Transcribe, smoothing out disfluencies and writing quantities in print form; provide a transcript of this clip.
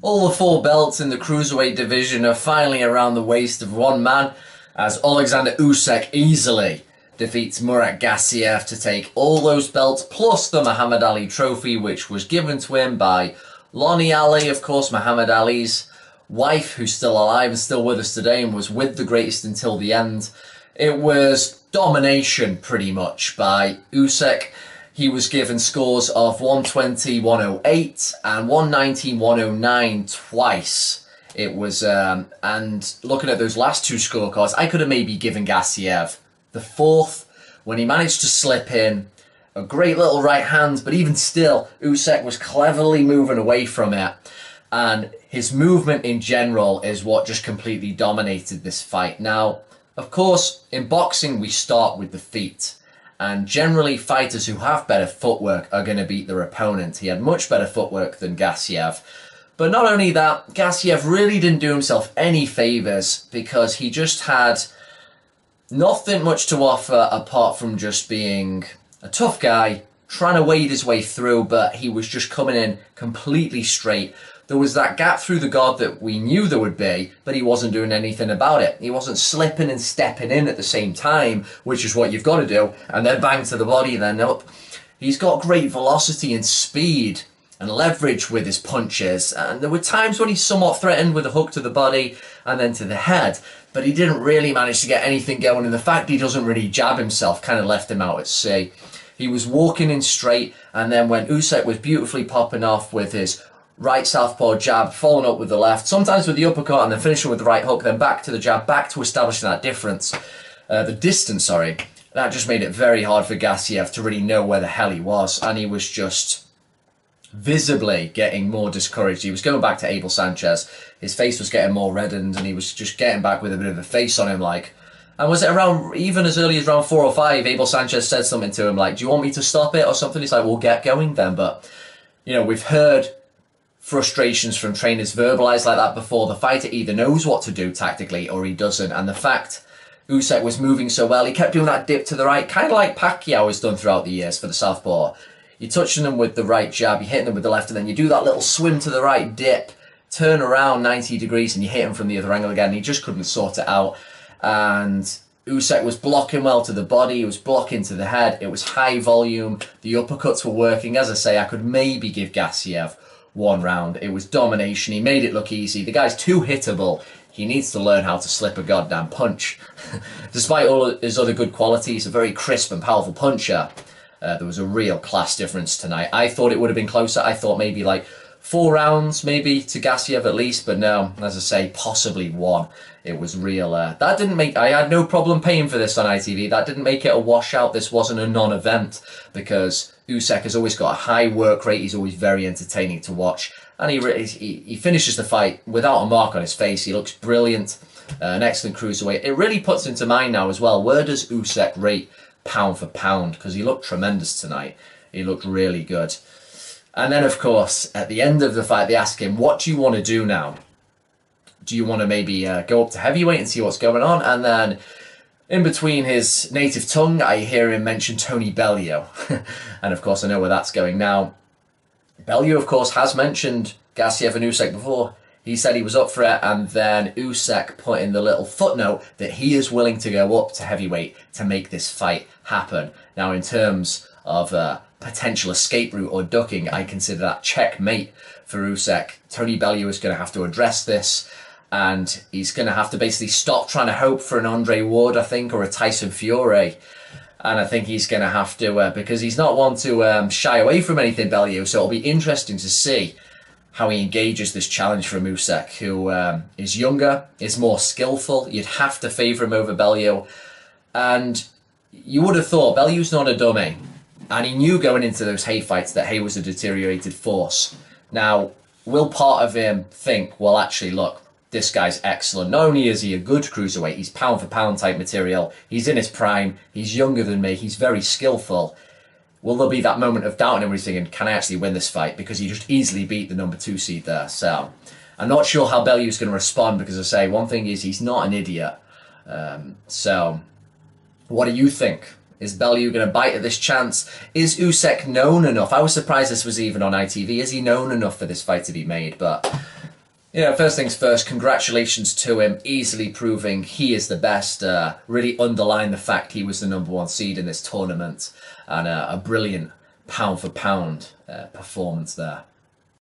All the four belts in the cruiserweight division are finally around the waist of one man, as Oleksandr Usyk easily defeats Murat Gassiev to take all those belts, plus the Muhammad Ali trophy, which was given to him by Lonnie Ali, of course, Muhammad Ali's wife, who's still alive and still with us today and was with the greatest until the end. It was domination, pretty much, by Usyk. He was given scores of 120-108 and 119-109 twice. It was, and looking at those last two scorecards, I could have maybe given Gassiev the fourth when he managed to slip in a great little right hand, but even still, Usyk was cleverly moving away from it. And his movement in general is what just completely dominated this fight. Now, of course, in boxing, we start with the feet. And generally, fighters who have better footwork are going to beat their opponent. He had much better footwork than Gassiev. But not only that, Gassiev really didn't do himself any favours because he just had nothing much to offer apart from just being a tough guy, trying to wade his way through, but he was just coming in completely straight. There was that gap through the guard that we knew there would be, but he wasn't doing anything about it. He wasn't slipping and stepping in at the same time, which is what you've got to do, and then bang to the body, then up. He's got great velocity and speed and leverage with his punches, and there were times when he somewhat threatened with a hook to the body and then to the head, but he didn't really manage to get anything going, and the fact he doesn't really jab himself kind of left him out at sea. He was walking in straight, and then when Usyk was beautifully popping off with his right southpaw jab, following up with the left, sometimes with the uppercut, and then finishing with the right hook, then back to the jab, back to establishing that distance, that just made it very hard for Gassiev to really know where the hell he was, and he was just visibly getting more discouraged. He was going back to Abel Sanchez. His face was getting more reddened, and he was just getting back with a bit of a face on him, like. And was it around, even as early as round 4 or 5, Abel Sanchez said something to him like, do you want me to stop it or something? He's like, we'll get going then. But, you know, we've heard frustrations from trainers verbalized like that before. The fighter either knows what to do tactically or he doesn't. And the fact Usyk was moving so well, he kept doing that dip to the right, kind of like Pacquiao has done throughout the years for the southpaw. You're touching them with the right jab, you're hitting them with the left, and then you do that little swim to the right, dip, turn around 90 degrees, and you hit him from the other angle again. He just couldn't sort it out. And Usyk was blocking well to the body, he was blocking to the head, it was high volume, the uppercuts were working. As I say, I could maybe give Gassiev one round. It was domination, he made it look easy. The guy's too hittable. He needs to learn how to slip a goddamn punch. Despite all his other good qualities, a very crisp and powerful puncher. There was a real class difference tonight. I thought it would have been closer. I thought maybe like 4 rounds, maybe, to Gassiev at least. But no, as I say, possibly 1. It was real. That didn't make... I had no problem paying for this on ITV. That didn't make it a washout. This wasn't a non-event because Usyk has always got a high work rate. He's always very entertaining to watch. And he finishes the fight without a mark on his face. He looks brilliant. An excellent cruiserweight. It really puts into mind now as well, where does Usyk rate pound for pound? Because he looked tremendous tonight. He looked really good. And then, of course, at the end of the fight, they ask him, what do you want to do now? Do you want to maybe go up to heavyweight and see what's going on? And then, in between his native tongue, I hear him mention Tony Bellew. And, of course, I know where that's going now. Bellew, of course, has mentioned Gassiev and Usyk before. He said he was up for it, and then Usyk put in the little footnote that he is willing to go up to heavyweight to make this fight happen. Now, in terms of potential escape route or ducking, I consider that checkmate for Usyk. Tony Bellew is going to have to address this, and he's going to have to basically stop trying to hope for an Andre Ward, I think, or a Tyson Fury. And I think he's going to have to, because he's not one to shy away from anything, Bellew, so it'll be interesting to see how he engages this challenge from Usyk, who is younger, is more skillful. You'd have to favour him over Bellew. And you would have thought Bellew's not a dummy. And he knew going into those Hay fights that Hay was a deteriorated force. Now, will part of him think, well, actually, look, this guy's excellent. Not only is he a good cruiserweight, he's pound for pound type material. He's in his prime. He's younger than me. He's very skillful. Will there be that moment of doubt and everything, and can I actually win this fight? Because he just easily beat the number 2 seed there. So I'm not sure how Bellew's going to respond, because I say one thing is he's not an idiot. So what do you think? Is Bellew going to bite at this chance? Is Usyk known enough? I was surprised this was even on ITV. Is he known enough for this fight to be made? But Yeah, first things first, congratulations to him, easily proving he is the best, really underline the fact he was the #1 seed in this tournament, and a brilliant pound for pound performance there.